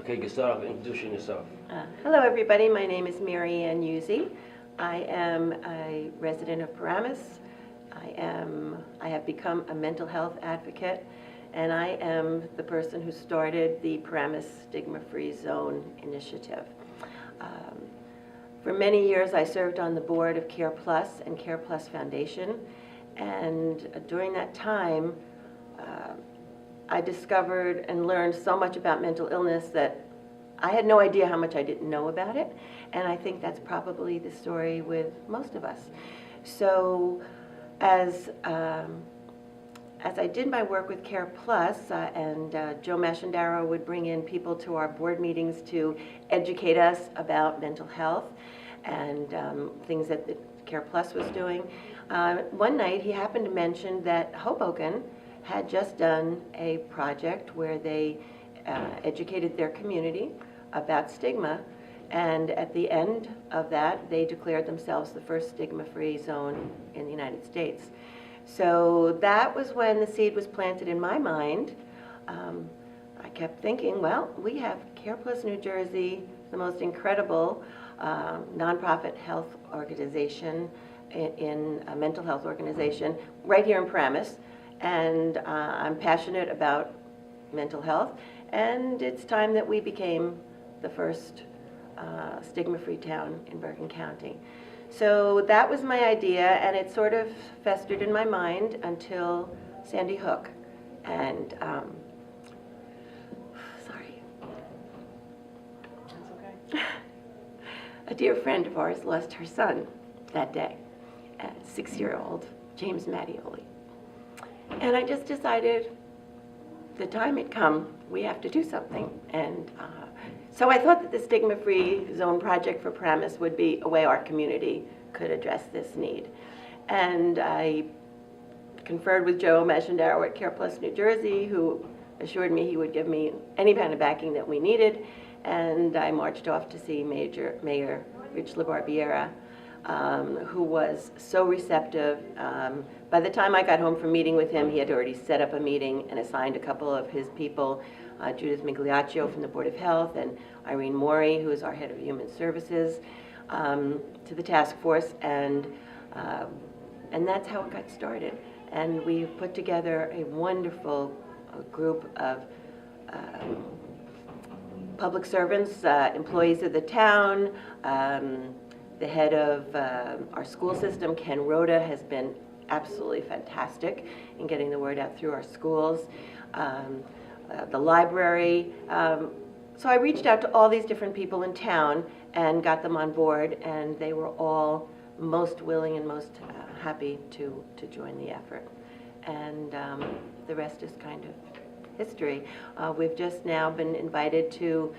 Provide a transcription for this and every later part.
Okay, you can start off introducing yourself. Hello, everybody. My name is Ann Uzzi. I am a resident of Paramus. I have become a mental health advocate, and I am the person who started the Paramus Stigma-Free Zone initiative. For many years, I served on the board of Care Plus and Care Plus Foundation, and during that time, I discovered and learned so much about mental illness that I had no idea how much I didn't know about it, and I think that's probably the story with most of us. So as I did my work with Care Plus, and Joe Mashandaro would bring in people to our board meetings to educate us about mental health and things that the Care Plus was doing. One night he happened to mention that Hoboken had just done a project where they educated their community about stigma, and at the end of that they declared themselves the first stigma-free zone in the United States. So that was when the seed was planted in my mind. I kept thinking, well, we have Care Plus New Jersey, the most incredible nonprofit health organization in a mental health organization right here in Paramus, and I'm passionate about mental health, and it's time that we became the first stigma-free town in Bergen County. So that was my idea, and it sort of festered in my mind until Sandy Hook. And sorry. That's okay. A dear friend of ours lost her son that day, a 6-year-old James Mattioli. And I just decided the time had come, we have to do something. And so I thought that the Stigma-Free Zone Project for Paramus would be a way our community could address this need. And I conferred with Joe Mashandaro at Care Plus New Jersey, who assured me he would give me any kind of backing that we needed. And I marched off to see Mayor Rich LaBarbiera, who was so receptive. By the time I got home from meeting with him, he had already set up a meeting and assigned a couple of his people, Judith Migliaccio from the Board of Health and Irene Morey, who is our head of Human Services, to the task force, and that's how it got started. And we put together a wonderful group of public servants, employees of the town. The head of our school system, Ken Rhoda, has been absolutely fantastic in getting the word out through our schools. The library. So I reached out to all these different people in town and got them on board, and they were all most willing and most happy to join the effort. And the rest is kind of history. We've just now been invited to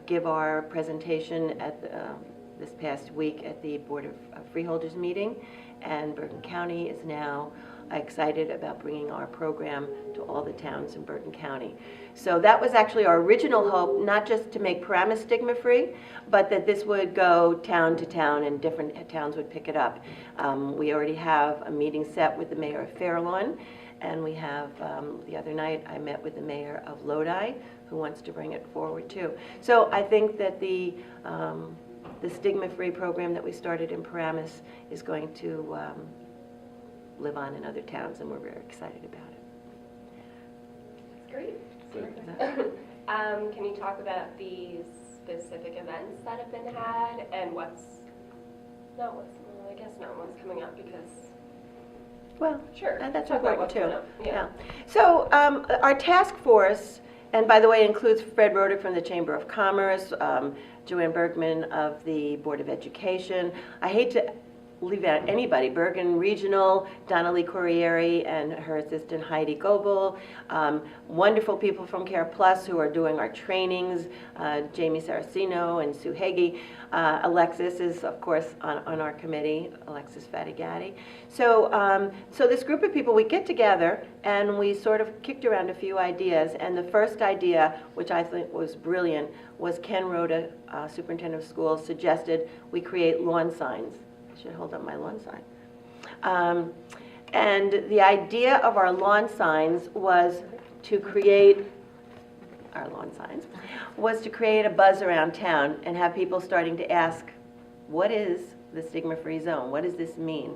give our presentation at this past week at the Board of Freeholders meeting, and Bergen County is now excited about bringing our program to all the towns in Bergen County. So that was actually our original hope, not just to make Paramus stigma-free, but that this would go town to town and different towns would pick it up. We already have a meeting set with the mayor of Fairlawn, and we have, the other night I met with the mayor of Lodi, who wants to bring it forward too. So I think that the stigma-free program that we started in Paramus is going to live on in other towns, and we're very excited about it. That's great. Can you talk about the specific events that have been had and what's coming up, because well, sure, that's talk about important what's too. coming up. Yeah. So our task force, and by the way, includes Fred Roder from the Chamber of Commerce, Joanne Bergman of the Board of Education. I hate to leave out anybody. Bergen Regional, Donna Lee Corriere and her assistant Heidi Goebel, wonderful people from Care Plus who are doing our trainings, Jamie Saraceno and Sue Hagee. Alexis is, of course, on our committee, Alexis Fatigati. So, so this group of people, we get together and we sort of kicked around a few ideas, and the first idea, which I think was brilliant, was Ken Rhoda, Superintendent of Schools, suggested we create lawn signs. I should hold up my lawn sign. And the idea of our lawn signs was to create our lawn signs, was to create a buzz around town and have people starting to ask, what is the stigma-free zone? What does this mean?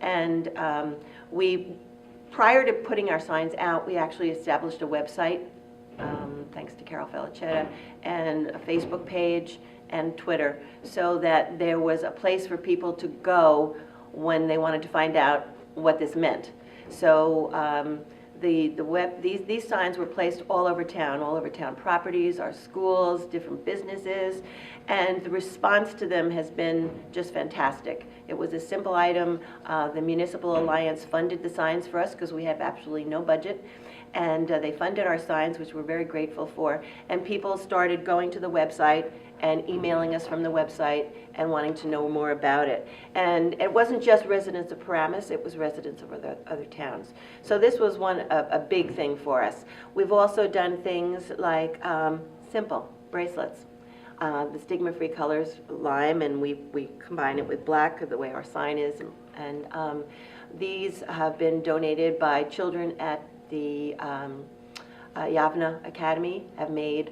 And prior to putting our signs out, we actually established a website, thanks to Carol Felicetta, and a Facebook page and Twitter, so that there was a place for people to go when they wanted to find out what this meant. So these signs were placed all over town properties, our schools, different businesses, and the response to them has been just fantastic. It was a simple item. The Municipal Alliance funded the signs for us because we have absolutely no budget, and they funded our signs, which we're very grateful for, and people started going to the website and emailing us from the website and wanting to know more about it. And it wasn't just residents of Paramus, it was residents of other towns. So this was a big thing for us. We've also done things like simple bracelets. The stigma-free colors, lime, and we combine it with black, the way our sign is. And these have been donated by children at the Yavna Academy, have made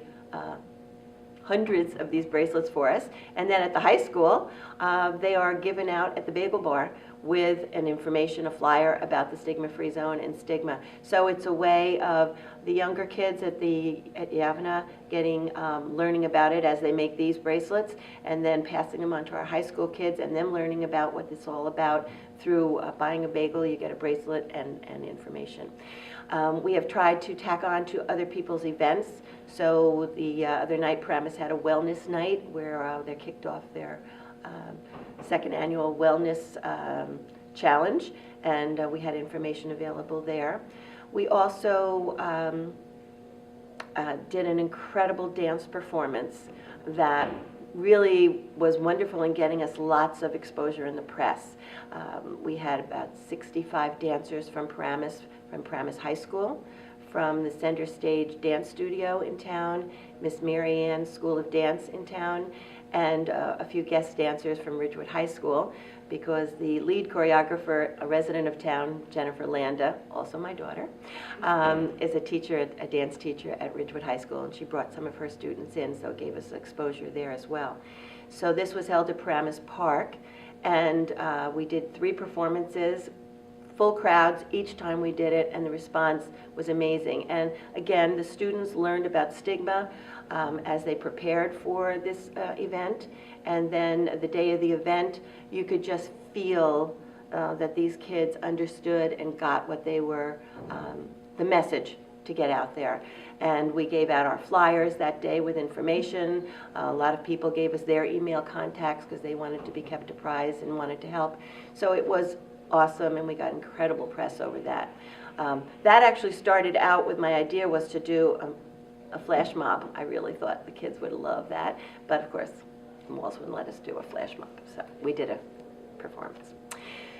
hundreds of these bracelets for us. And then at the high school, they are given out at the Bagel Bar with an information, a flyer about the stigma-free zone and stigma. So it's a way of the younger kids at Yavna getting, learning about it as they make these bracelets, and then passing them on to our high school kids and them learning about what it's all about through buying a bagel, you get a bracelet and information. We have tried to tack on to other people's events. So the other night, Paramus had a wellness night where they kicked off their second annual wellness challenge, and we had information available there. We also did an incredible dance performance that really was wonderful in getting us lots of exposure in the press. We had about 65 dancers from Paramus High School, from the Center Stage Dance Studio in town, Miss Mary Ann's School of Dance in town, and a few guest dancers from Ridgewood High School, because the lead choreographer, a resident of town, Jennifer Landa, also my daughter, is a dance teacher at Ridgewood High School, and she brought some of her students in, so it gave us exposure there as well. So this was held at Paramus Park, and we did 3 performances, full crowds each time we did it, and the response was amazing. And again, the students learned about stigma as they prepared for this event, and then the day of the event, you could just feel that these kids understood and got what they were, the message to get out there. And we gave out our flyers that day with information. A lot of people gave us their email contacts because they wanted to be kept apprised and wanted to help. So it was awesome, and we got incredible press over that. That actually started out with my idea was to do a flash mob. I really thought the kids would love that, but of course, the malls wouldn't let us do a flash mob, so we did a performance.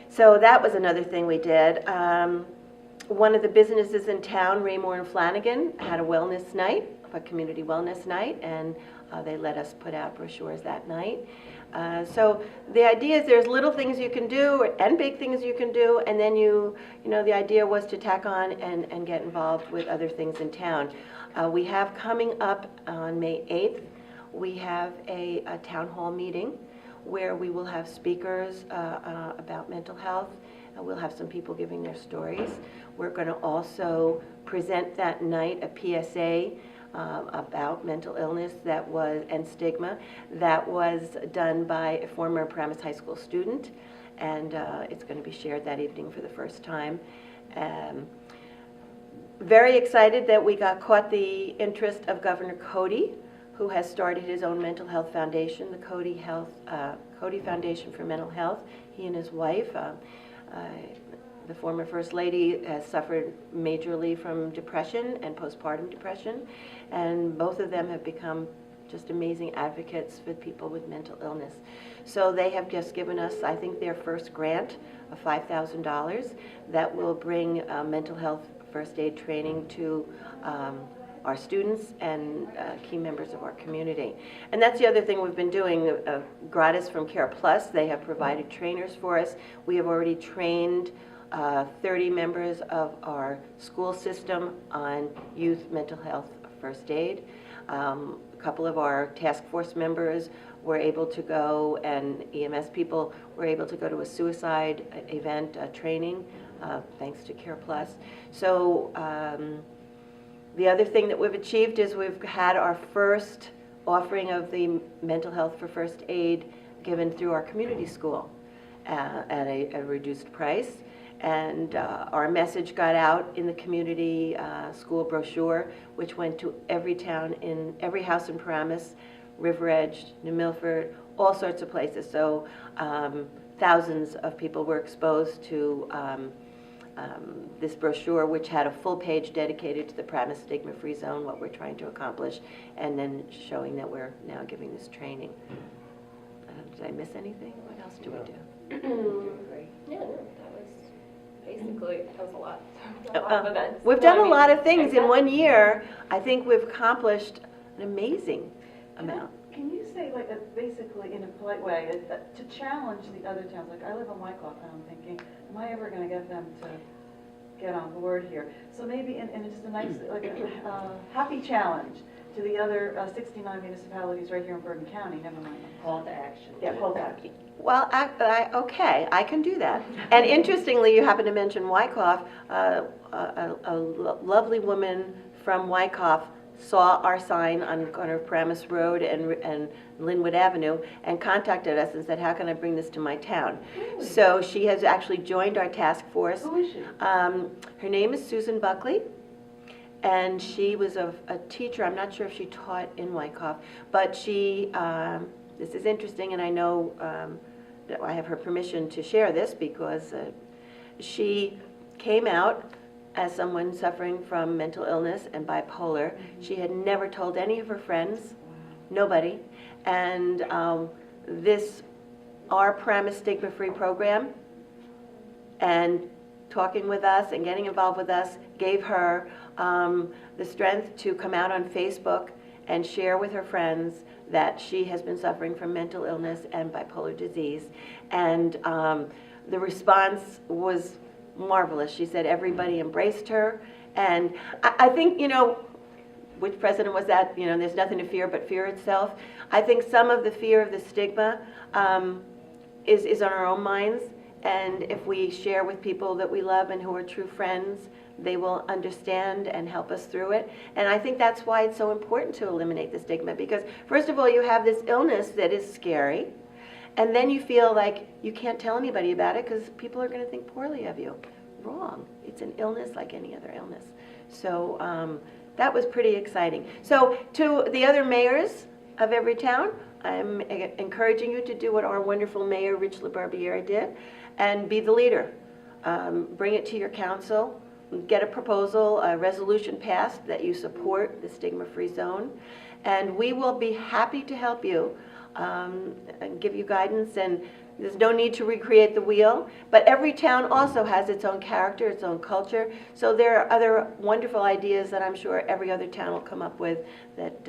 So that was another thing we did. One of the businesses in town, Raymore and Flanagan, had a wellness night, a community wellness night, and they let us put out brochures that night. So the idea is there's little things you can do and big things you can do, and then you know, the idea was to tack on and get involved with other things in town. We have coming up on May 8th, we have a town hall meeting where we will have speakers about mental health. We'll have some people giving their stories. We're going to also present that night a PSA about mental illness and stigma that was done by a former Paramus High School student, and it's going to be shared that evening for the first time. Very excited that we caught the interest of Governor Cody, who has started his own mental health foundation, the Cody Foundation for Mental Health. He and his wife, the former First Lady, has suffered majorly from depression and postpartum depression, and both of them have become just amazing advocates for people with mental illness. So they have just given us, I think, their first grant of $5,000 that will bring mental health first aid training to our students and key members of our community. And that's the other thing we've been doing, gratis from Care Plus. They have provided trainers for us. We have already trained 30 members of our school system on youth mental health first aid. A couple of our task force members were able to go, and EMS people were able to go to a suicide event training, thanks to Care Plus. So the other thing that we've achieved is we've had our first offering of the mental health for first aid given through our community school at a reduced price. And our message got out in the community school brochure, which went to every town, in every house in Paramus, River Edge, New Milford, all sorts of places. So thousands of people were exposed to this brochure, which had a full page dedicated to the Paramus Stigma-Free Zone, what we're trying to accomplish, and then showing that we're now giving this training. Did I miss anything? What else do we do? Yeah, no, that was a lot. A lot of events. We've done a lot of things in 1 year. I think we've accomplished an amazing amount. Can you say, like, basically in a polite way, to challenge the other towns? Like, I live in Wyckoff, and I'm thinking, am I ever going to get them to get on board here? So maybe, and it's just a nice, like a happy challenge to the other 69 municipalities right here in Bergen County. Never mind. Call to action. Yeah, call to action. Well, okay, I can do that. And interestingly, you happen to mention Wyckoff. A lovely woman from Wyckoff saw our sign on the corner of Paramus Road and Linwood Avenue and contacted us and said, how can I bring this to my town? Really? So she has actually joined our task force. Who is she? Her name is Susan Buckley, and she was a teacher. I'm not sure if she taught in Wyckoff, but she, this is interesting, and I know that I have her permission to share this because she came out as someone suffering from mental illness and bipolar. She had never told any of her friends, nobody, and our Paramus Stigma-Free program and talking with us and getting involved with us gave her the strength to come out on Facebook and share with her friends that she has been suffering from mental illness and bipolar disease. And the response was marvelous. She said everybody embraced her. And I think, which president was that? There's nothing to fear but fear itself. I think some of the fear of the stigma is on our own minds. And if we share with people that we love and who are true friends, they will understand and help us through it. And I think that's why it's so important to eliminate the stigma, because first of all, you have this illness that is scary, and then you feel like you can't tell anybody about it because people are going to think poorly of you. Wrong. It's an illness like any other illness. So that was pretty exciting. So to the other mayors of every town, I'm encouraging you to do what our wonderful mayor, Rich LaBarbiere, did, and be the leader. Bring it to your council, get a proposal, a resolution passed that you support the stigma-free zone, and we will be happy to help you and give you guidance. And there's no need to recreate the wheel, but every town also has its own character, its own culture, so there are other wonderful ideas that I'm sure every other town will come up with that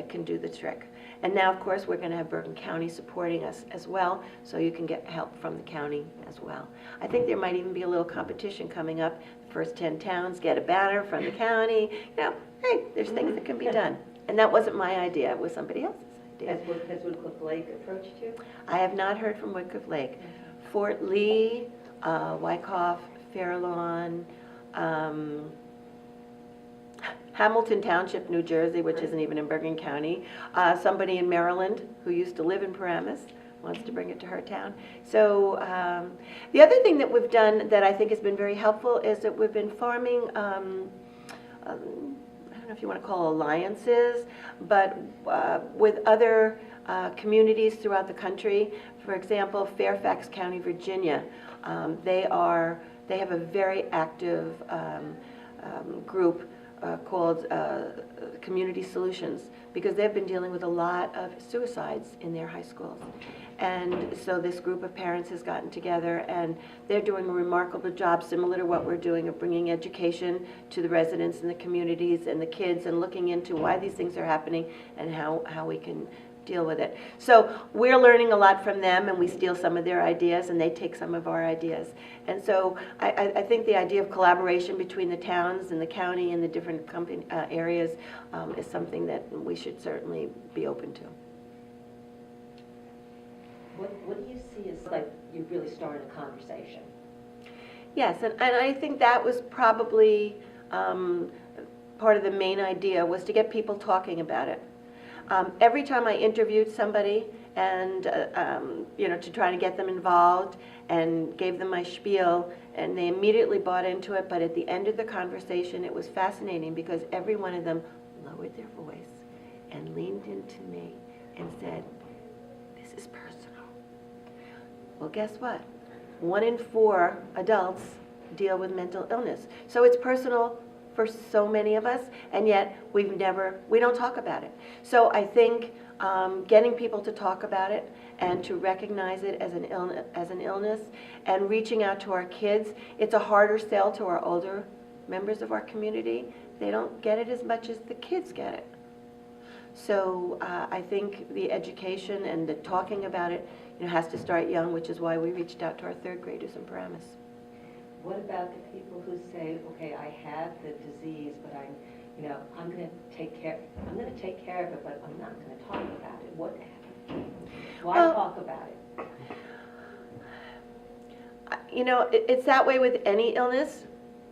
can do the trick. And now, of course, we're going to have Bergen County supporting us as well, so you can get help from the county as well. I think there might even be a little competition coming up. The first 10 towns get a banner from the county. Hey, there's things that can be done. And that wasn't my idea, it was somebody else's idea. Has Woodcliff Lake approached you? I have not heard from Woodcliff Lake. Fort Lee, Wyckoff, Fair Lawn, Hamilton Township, New Jersey, which isn't even in Bergen County. Somebody in Maryland who used to live in Paramus wants to bring it to her town. So the other thing that we've done that I think has been very helpful is that we've been forming, I don't know if you want to call alliances, but with other communities throughout the country. For example, Fairfax County, Virginia, they have a very active group called Community Solutions, because they've been dealing with a lot of suicides in their high schools. And so this group of parents has gotten together, and they're doing a remarkable job, similar to what we're doing, of bringing education to the residents and the communities and the kids, and looking into why these things are happening and how we can deal with it. So we're learning a lot from them, and we steal some of their ideas, and they take some of our ideas. And so I think the idea of collaboration between the towns and the county and the different areas is something that we should certainly be open to. What do you see as like you really started a conversation? Yes, and I think that was probably part of the main idea, was to get people talking about it. Every time I interviewed somebody and, to try to get them involved and gave them my spiel, and they immediately bought into it, but at the end of the conversation, it was fascinating because every one of them lowered their voice and leaned into me and said, "This is personal." Well, guess what? 1 in 4 adults deal with mental illness. So it's personal for so many of us, and yet we don't talk about it. So I think getting people to talk about it and to recognize it as an illness, and reaching out to our kids. It's a harder sell to our older members of our community. They don't get it as much as the kids get it. So I think the education and the talking about it has to start young, which is why we reached out to our 3rd graders in Paramus. What about the people who say, okay, I have the disease, but I'm going to take care of it, but I'm not going to talk about it. Why talk about it? It's that way with any illness.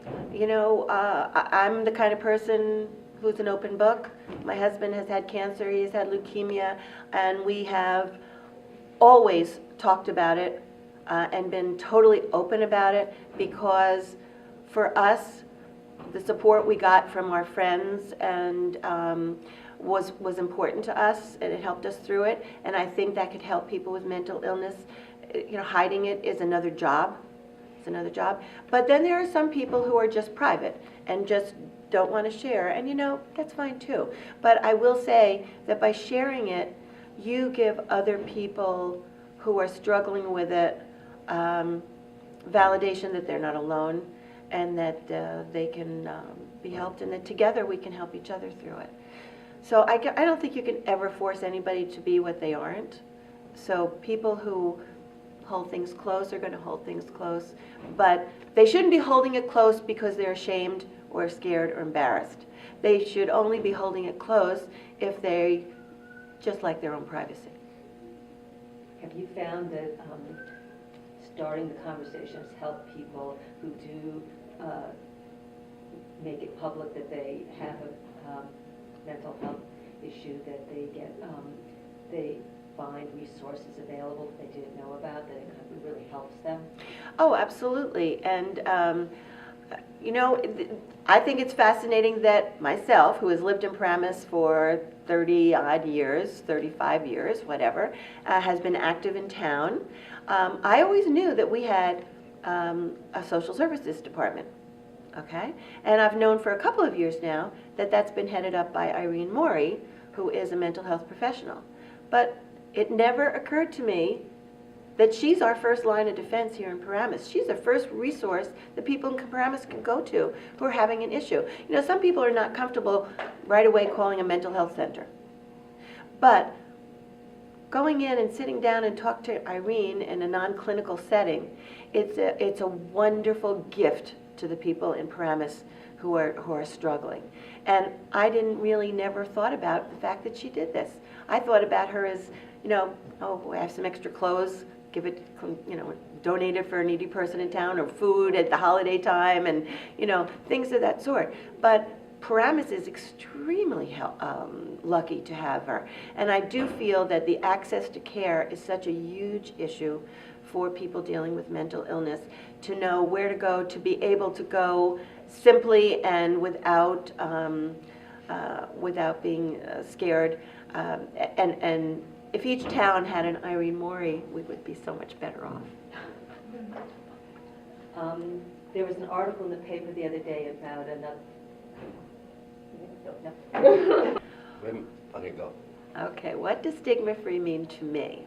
I'm the kind of person who's an open book. My husband has had cancer, he's had leukemia, and we have always talked about it and been totally open about it, because for us, the support we got from our friends and was important to us, and it helped us through it. And I think that could help people with mental illness. Hiding it is another job. It's another job. But then there are some people who are just private and just don't want to share, and that's fine too. But I will say that by sharing it, you give other people who are struggling with it validation that they're not alone, and that they can be helped, and that together we can help each other through it. So I don't think you can ever force anybody to be what they aren't. So people who hold things close are going to hold things close, but they shouldn't be holding it close because they're ashamed or scared or embarrassed. They should only be holding it close if they just like their own privacy. Have you found that starting the conversations help people who do make it public that they have a mental health issue, that they find resources available that they didn't know about, that it really helps them? Oh, absolutely. And I think it's fascinating that myself, who has lived in Paramus for 30-odd years, 35 years, whatever, has been active in town. I always knew that we had a social services department, okay? And I've known for a couple of years now that that's been headed up by Irene Morey, who is a mental health professional. But it never occurred to me that she's our first line of defense here in Paramus. She's the first resource that people in Paramus can go to who are having an issue. Some people are not comfortable right away calling a mental health center. But going in and sitting down and talk to Irene in a non-clinical setting, it's a wonderful gift to the people in Paramus who are struggling. And I never thought about the fact that she did this. I thought about her as, I have some extra clothes, give it, donate it for a needy person in town, or food at the holiday time, and, things of that sort. But Paramus is extremely lucky to have her. And I do feel that the access to care is such a huge issue for people dealing with mental illness, to know where to go, to be able to go simply and without being scared. And if each town had an Irene Morey, we would be so much better off. There was an article in the paper the other day about another... Okay, go. Okay, what does stigma-free mean to me?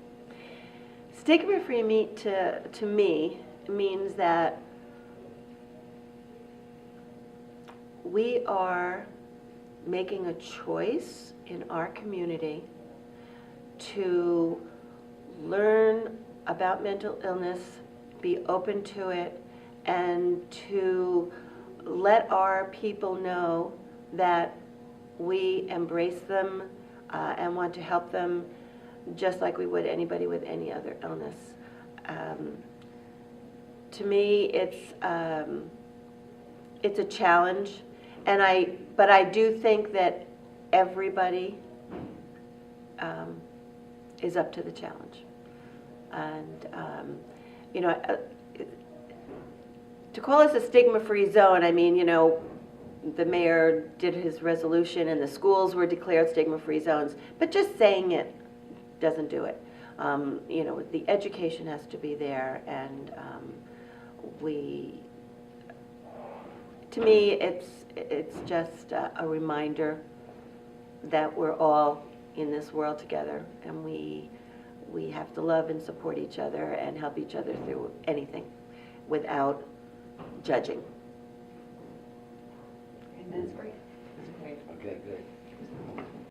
Stigma-free to me means that we are making a choice in our community to learn about mental illness, be open to it, and to let our people know that we embrace them and want to help them just like we would anybody with any other illness. To me, it's a challenge, but I do think that everybody is up to the challenge. And, you know, to call us a stigma-free zone, I mean, you know, the mayor did his resolution and the schools were declared stigma-free zones, but just saying it doesn't do it. You know, the education has to be there, and to me, it's just a reminder that we're all in this world together, and we have to love and support each other and help each other through anything without judging. Amen. That's great. Okay, good.